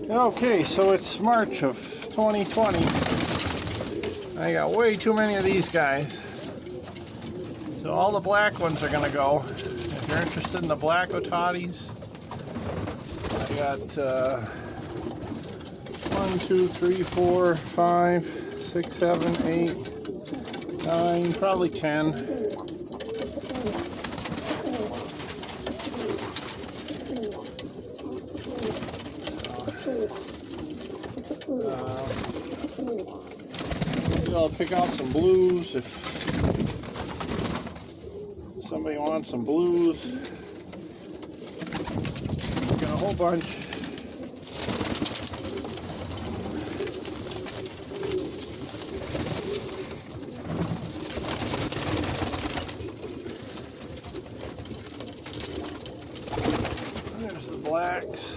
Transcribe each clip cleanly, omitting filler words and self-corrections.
Okay, so it's March of 2020. I got way too many of these guys. So all the black ones are gonna go. If you're interested in the black Otatis, I got 1, 2, 3, 4, 5, 6, 7, 8, 9, probably 10. I'll pick out some blues if somebody wants some blues. Got a whole bunch. There's the blacks.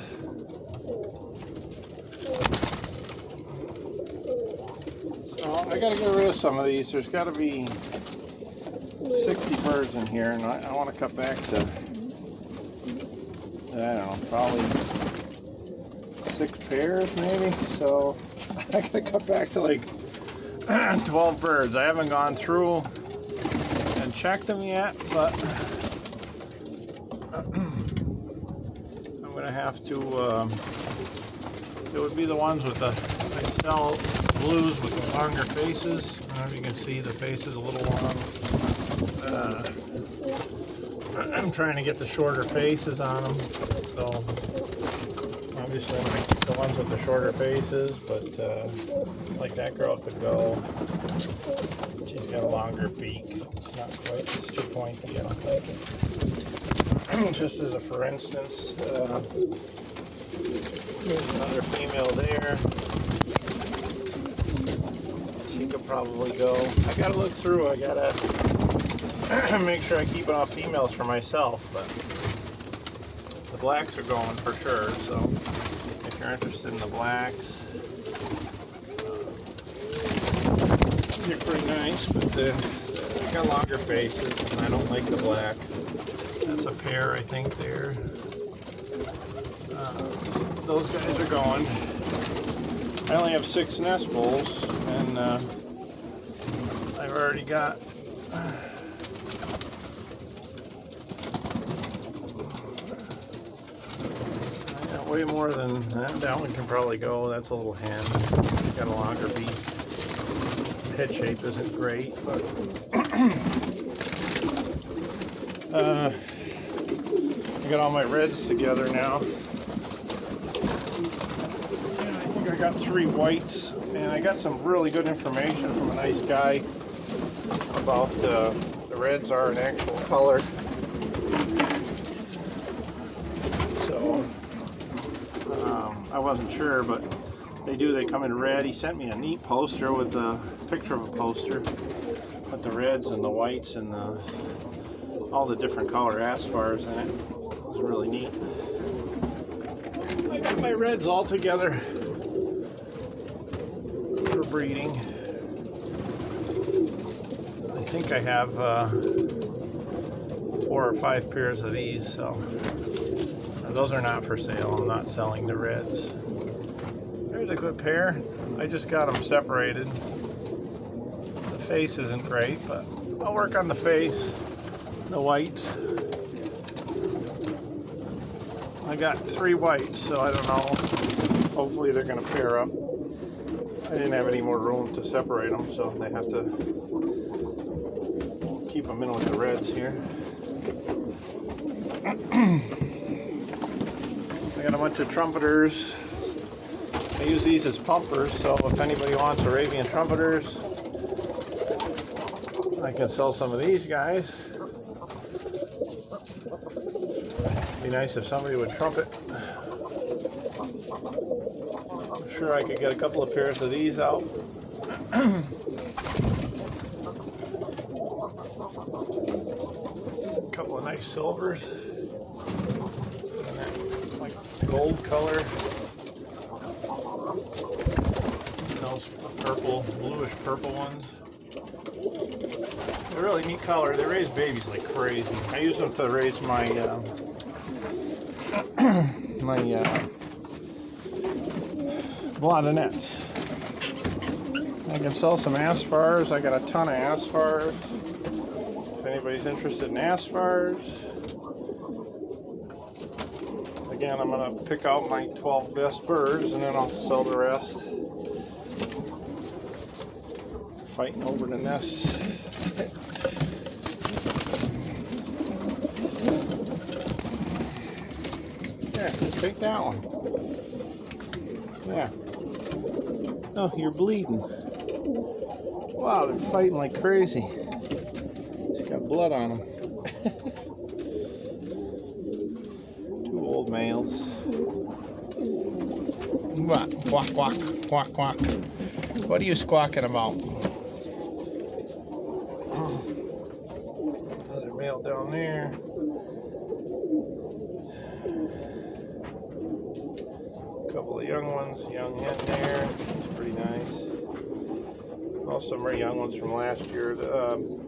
I gotta get rid of some of these. There's got to be 60 birds in here, and I want to cut back to, I don't know, probably 6 pairs maybe. So I gotta cut back to like 12 birds. I haven't gone through and checked them yet, but I'm gonna have to. It would be the ones with the, I sell blues with the longer faces. I don't know if you can see the face is a little long. I'm trying to get the shorter faces on them. So obviously I'm going to keep the ones with the shorter faces, but like that girl could go. She's got a longer beak. It's not quite, it's too pointy, I don't like it. Just as a for instance, there's another female there. She could probably go. I gotta look through. I gotta make sure I keep enough females for myself. But the blacks are going for sure. So if you're interested in the blacks, they're pretty nice, but they got longer faces, and I don't like the black. That's a pair, I think. There. Those guys are going. I only have 6 nest bowls, and I've already got way more than that. That one can probably go. That's a little hen. She's got a longer beak. Head shape isn't great, but I got all my reds together now. I got 3 whites, and I got some really good information from a nice guy about the reds are an actual color. So I wasn't sure, but they come in red. He sent me a neat poster with a picture of a poster with the reds and the whites and all the different color aspars in it. It was really neat. I got my reds all together for breeding. I think I have 4 or 5 pairs of these, so those are not for sale. I'm not selling the reds. There's a good pair. I just got them separated. The face isn't great, but I'll work on the face, the whites. I got 3 whites, so I don't know. Hopefully they're going to pair up. I didn't have any more room to separate them, so they have to keep them in with the reds here. I got a bunch of trumpeters. I use these as pumpers, so if anybody wants Arabian trumpeters, I can sell some of these guys. It'd be nice if somebody would trumpet. I'm sure I could get a couple of pairs of these out. A couple of nice silvers. And that like gold color. And those purple, bluish purple ones. They're really neat color. They raise babies like crazy. I use them to raise my Blondinettes. I can sell some Aspars. I got a ton of Aspars. If anybody's interested in Aspars. Again, I'm going to pick out my 12 best birds and then I'll sell the rest. Fighting over the nests. There, take that one. Yeah. Oh, you're bleeding. Wow, they're fighting like crazy. He's got blood on him. Two old males. What? Quack, quack, quack, quack. What are you squawking about? Another male down there. A couple of young ones, young hen there. It's pretty nice. Most of them are young ones from last year.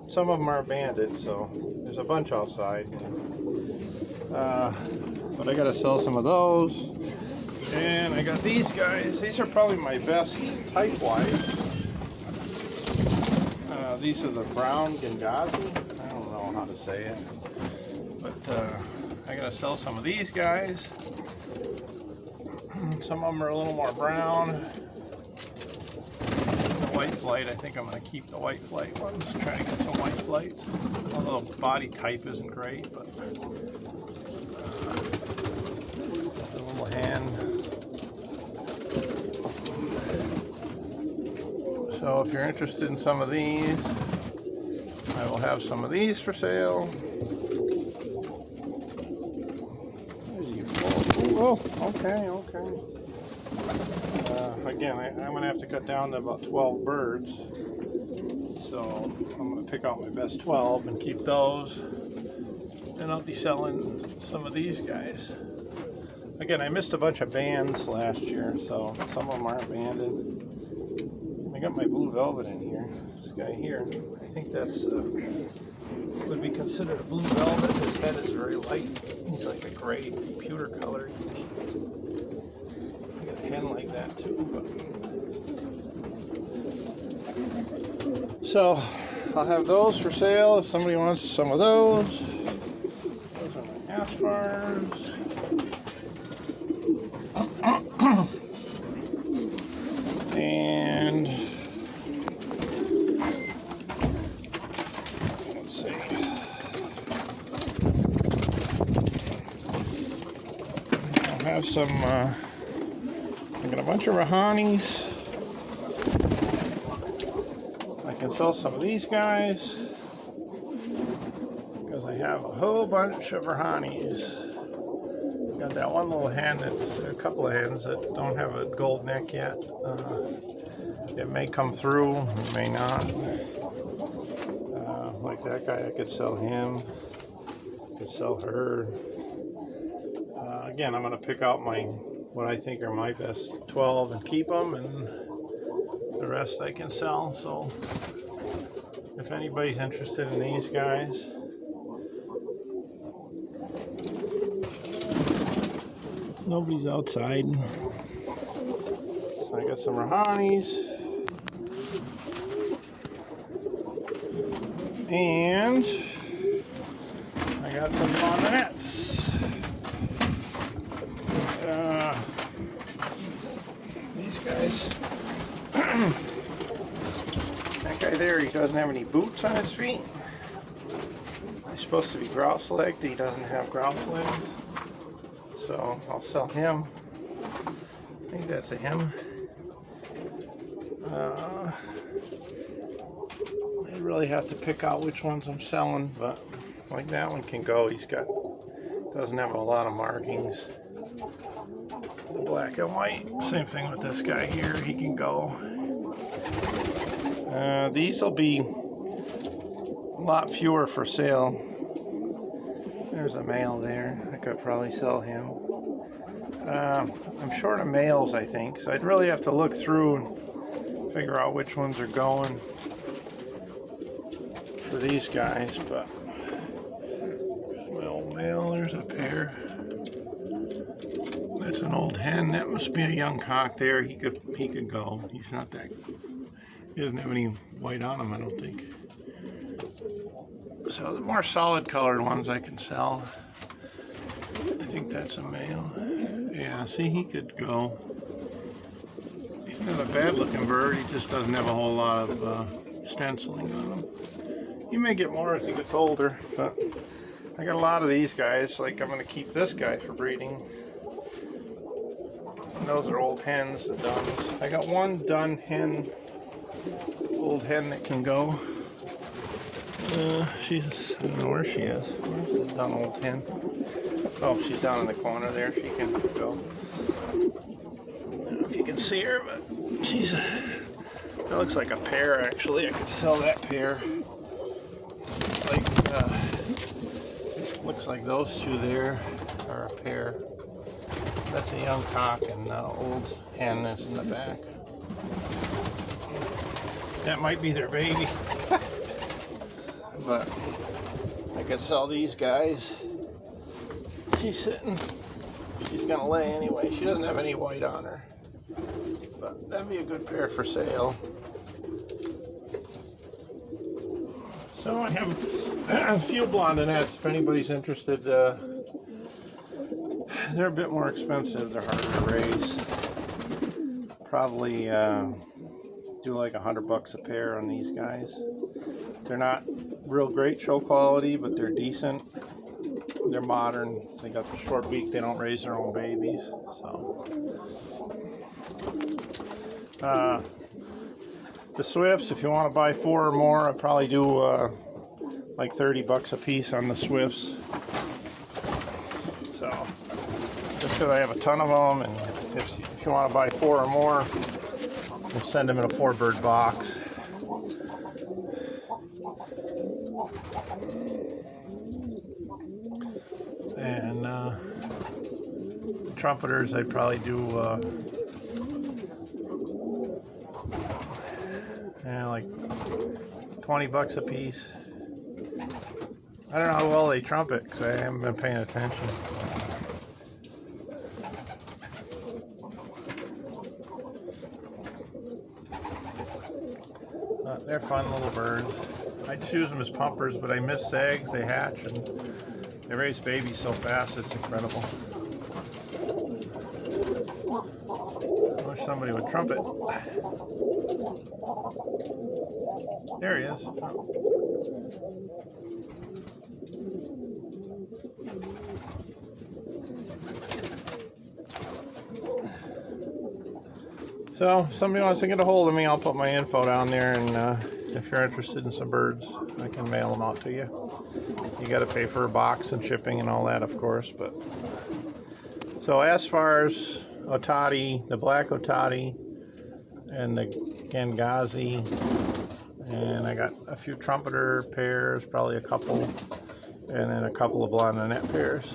Some of them are banded, so there's a bunch outside. But I gotta sell some of those. And I got these guys. These are probably my best type-wise. These are the brown Gangazi. I don't know how to say it. But I gotta sell some of these guys. Some of them are a little more brown. The white flight, I think I'm going to keep the white flight ones. Try to get some white flights. Although body type isn't great, but a little hen. So if you're interested in some of these, I will have some of these for sale. Oh, okay. Again, I'm going to have to cut down to about 12 birds. So I'm going to pick out my best 12 and keep those. And I'll be selling some of these guys. Again, I missed a bunch of bands last year, so some of them aren't banded. I got my blue velvet in here. This guy here, I think that's would be considered a blue velvet. His head is very light. He's like a gray pewter color. I got a hen like that too. But... So I'll have those for sale if somebody wants some of those. Those are my Aspars. And let's see. I'll have some, I got a bunch of Rahanis. I can sell some of these guys because I have a whole bunch of Rahanis. Got that one little hen, that's a couple of hens that don't have a gold neck yet. It may come through, it may not. Like that guy, I could sell him. I could sell her. Again, I'm going to pick out what I think are my best 12 and keep them, and the rest I can sell. So if anybody's interested in these guys, nobody's outside. So I got some Rahanis. And I got some Blondinettes. These guys. That guy there, he doesn't have any boots on his feet. He's supposed to be grouse-legged. He doesn't have grouse legs. So I'll sell him. I think that's a him. I really have to pick out which ones I'm selling, but like that one can go. Doesn't have a lot of markings. The black and white. Same thing with this guy here. He can go. These will be a lot fewer for sale. There's a male there. I could probably sell him. I'm short of males, I think, so I'd really have to look through and figure out which ones are going for these guys. But there's my old male. There's a pair. That's That's an old hen. That must be a young cock there. He could go. He's not that. He doesn't have any white on him, I don't think. So the more solid colored ones I can sell. I think that's a male. Yeah, see, he could go. He's not a bad looking bird. He just doesn't have a whole lot of stenciling on him. He may get more as he gets older, but I got a lot of these guys. Like, I'm going to keep this guy for breeding. And those are old hens, the duns. I got one dun hen, old hen that can go. She's, I don't know where she is. Where's the dun old hen? Oh, she's down in the corner there. She can go. I don't know if you can see her, but she's, that looks like a pair actually. I could sell that pair. Looks like those two there are a pair. That's a young cock, and old hen is in the back. That might be their baby. But I could sell these guys. She's sitting. She's gonna lay anyway. She doesn't have any white on her. But that'd be a good pair for sale. So I have a few blondinettes if anybody's interested. They're a bit more expensive. They're harder to raise. Probably do like $100 a pair on these guys. They're not real great show quality, but they're decent. They're modern. They got the short beak. They don't raise their own babies. So the Swifts, if you want to buy 4 or more, I'd probably do like $30 a piece on the Swifts. So just because I have a ton of them, and if you want to buy 4 or more, we'll send them in a 4-bird box. And trumpeters, I'd probably do like $20 a piece. I don't know how well they trumpet because I haven't been paying attention. They're fun little birds. I choose them as pumpers, but I miss sags. They hatch and they raise babies so fast, it's incredible. I wish somebody would trumpet. There he is. So, if somebody wants to get a hold of me, I'll put my info down there, and if you're interested in some birds, I can mail them out to you. You got to pay for a box and shipping and all that, of course. But so as far as Otati, the black Otati, and the Gangazi, and I got a few trumpeter pairs, probably a couple, and then a couple of blondinet pairs.